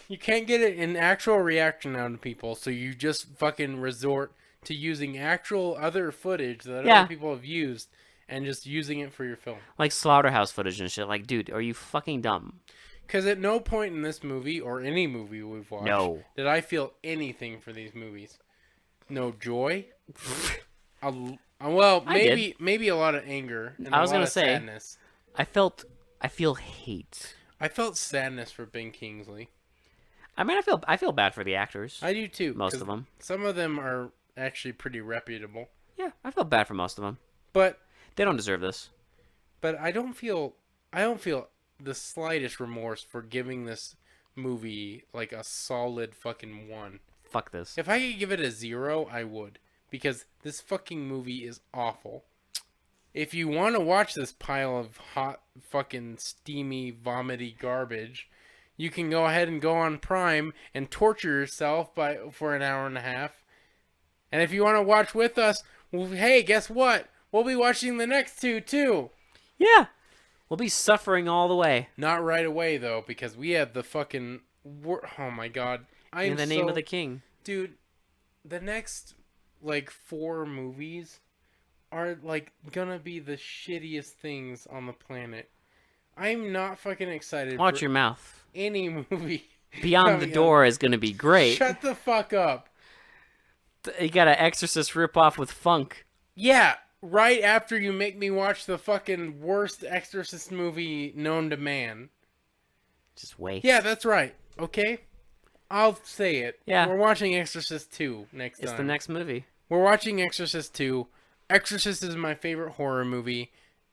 You can't get an actual reaction out of people, so you just fucking resort to using actual other footage that Yeah. other people have used and just using it for your film. Like slaughterhouse footage and shit. Like, dude, are you fucking dumb? Because at no point in this movie, or any movie we've watched, No. did I feel anything for these movies. No joy. Well, I did. maybe a lot of anger and I was a lot gonna of say, sadness. I feel hate. I felt sadness for Ben Kingsley. I mean, I feel bad for the actors. I do too. Most 'cause of them. Some of them are actually pretty reputable. Yeah, I feel bad for most of them. But They don't deserve this. I don't feel the slightest remorse for giving this movie like a solid fucking 1. Fuck this. If I could give it a 0, I would, because this fucking movie is awful. If you want to watch this pile of hot fucking steamy vomity garbage, you can go ahead and go on Prime and torture yourself for an hour and a half. And if you want to watch with us, well, hey, guess what? We'll be watching the next 2 too. Yeah. We'll be suffering all the way. Not right away though, because we have the fucking oh my god. In the name of the king. Dude, the next like 4 movies are like gonna be the shittiest things on the planet. I'm not fucking excited Watch for your mouth. any movie. Beyond the coming Door is going to be up. great. Shut the fuck up. You got an Exorcist ripoff with funk. Yeah, right after you make me watch the fucking worst Exorcist movie known to man. Just wait. Yeah, that's right. Okay? I'll say it. Yeah. We're watching Exorcist 2 next It's time. the next movie. We're watching Exorcist 2. Exorcist is my favorite horror movie,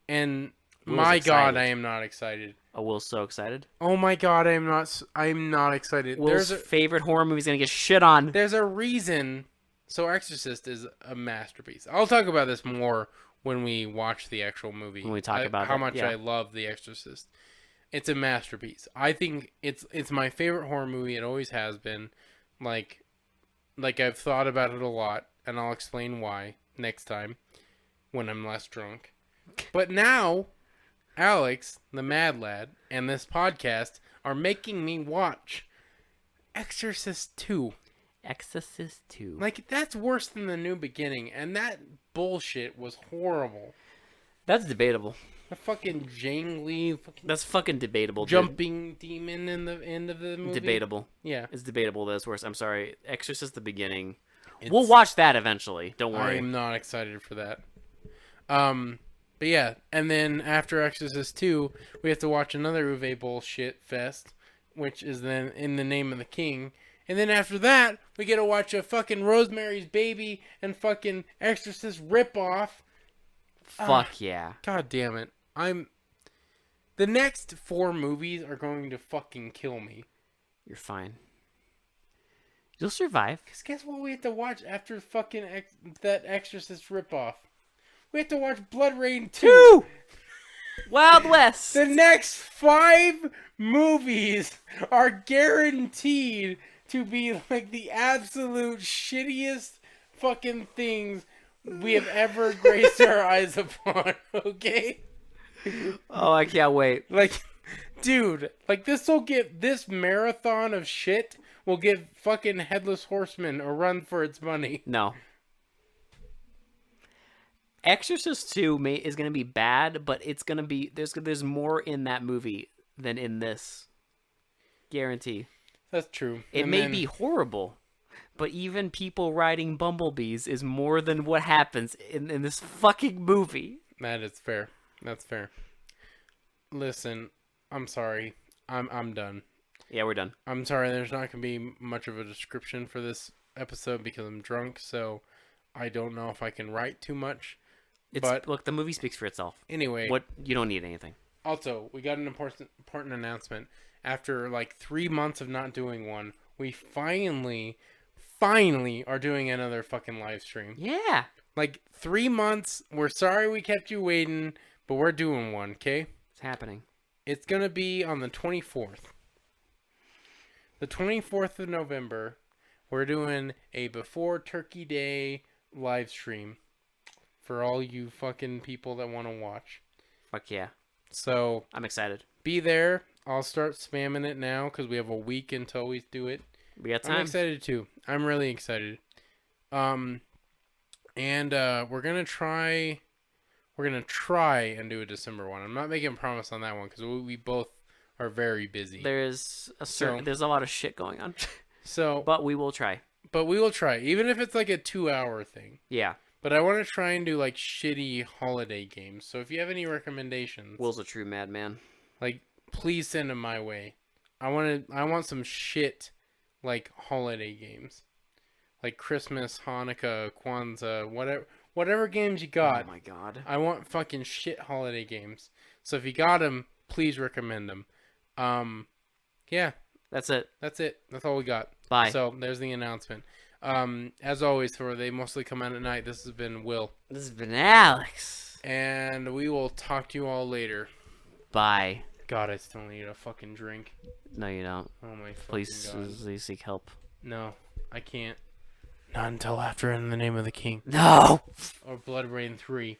and Will's my god, excited. I am not excited. Oh, Will's so excited. Oh my god, I'm not excited. Will's favorite horror movie is going to get shit on. There's a reason. So Exorcist is a masterpiece. I'll talk about this more when we watch the actual movie. When we talk about how it, much yeah. I love The Exorcist. It's a masterpiece. I think it's my favorite horror movie. It always has been. Like I've thought about it a lot, and I'll explain why next time when I'm less drunk. But now, Alex, the Mad Lad, and this podcast are making me watch Exorcist 2. Exorcist 2. Like, that's worse than The New Beginning, and that bullshit was horrible. That's debatable. The fucking jangly fucking That's fucking debatable. Dude. jumping demon in the end of the movie. Debatable. Yeah. It's debatable that it's worse. I'm sorry. Exorcist the beginning. It's- We'll watch that eventually. Don't worry. I'm not excited for that. But yeah, and then after Exorcist 2, we have to watch another Uwe bullshit fest, which is then In the Name of the King. And then after that, we get to watch a fucking Rosemary's Baby and fucking Exorcist ripoff. Fuck yeah. God damn it. The next 4 movies are going to fucking kill me. You're fine. You'll survive. Because guess what we have to watch after fucking that Exorcist ripoff? We have to watch Bloodrayne 2! Wild West. The next 5 movies are guaranteed to be like the absolute shittiest fucking things we have ever graced our eyes upon, okay? Oh, I can't wait. Like, dude, like this marathon of shit will give fucking Headless Horseman a run for its money. No. Exorcist 2 is going to be bad, but it's going to be there's more in that movie than in this. Guarantee. That's true. It And may then- be horrible, but even people riding bumblebees is more than what happens in this fucking movie. That is fair. That's fair. Listen, I'm sorry. I'm done. Yeah, we're done. I'm sorry. There's not gonna be much of a description for this episode because I'm drunk, so I don't know if I can write too much. But Look, the movie speaks for itself. anyway, What you don't need anything. also we got an important announcement. After like 3 months of not doing one, we finally are doing another fucking live stream. Yeah. Like 3 months. We're sorry we kept you waiting, but we're doing one. Okay. It's happening. It's going to be on the 24th. The 24th of November, we're doing a before Turkey Day live stream for all you fucking people that want to watch. Fuck yeah. So, I'm excited. be there. I'll start spamming it now because we have a week until we do it. We got I'm time. excited too. I'm really excited. And we're gonna try and do a December one. I'm not making a promise on that one because we both are very busy. There's a lot of shit going on. So, But we will try. but we will try, even if it's like a 2-hour thing. Yeah. But I want to try and do like shitty holiday games. So if you have any recommendations, Will's a true madman. like please send them my way. I want some shit like holiday games, like Christmas, Hanukkah, Kwanzaa, whatever games you got. Oh my god. I want fucking shit holiday games. So if you got them, please recommend them. Yeah, That's it. that's it. That's all we got. Bye. So there's the announcement. As always, for they mostly come out at night. This has been Will, This has been Alex. and we will talk to you all later. Bye. God, I still need a fucking drink. No, you don't. Oh my fucking Please God. seek help. No, I can't. Not until after In the Name of the King No! or Bloodrayne 3.